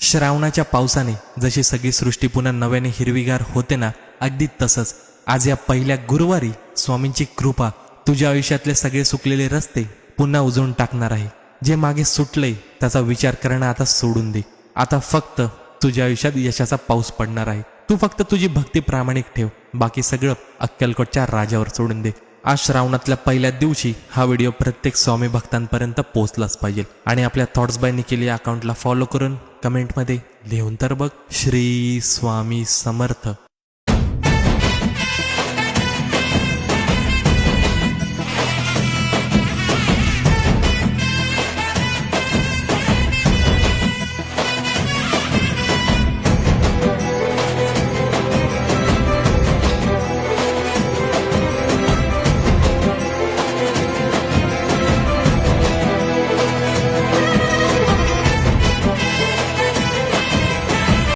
श्रावणाच्या पावसाने जशी सगळी सृष्टी पुन्हा नव्याने हिरवीगार होते ना, अगदी तसंच आज या पहिल्या गुरुवारी स्वामींची कृपा तुझ्या आयुष्यातले सगळे सुकलेले रस्ते पुन्हा उजळून टाकणार आहे. जे मागे सुटलंय त्याचा विचार करणं आता सोडून दे. आता फक्त तुझ्या आयुष्यात यशाचा पाऊस पडणार आहे. तू फक्त तुझी भक्ती प्रामाणिक ठेव, बाकी सगळं अक्कलकोटच्या राजावर सोडून दे. आज श्रावणातल्या पहिल्या दिवशी हा व्हिडिओ प्रत्येक स्वामी भक्तांपर्यंत पोहोचलाच पाहिजे. आणि आपल्या थॉट्स बाय निखिल या अकाउंटला फॉलो करून कमेंटमध्ये लिहून तर बघ, श्री स्वामी समर्थ.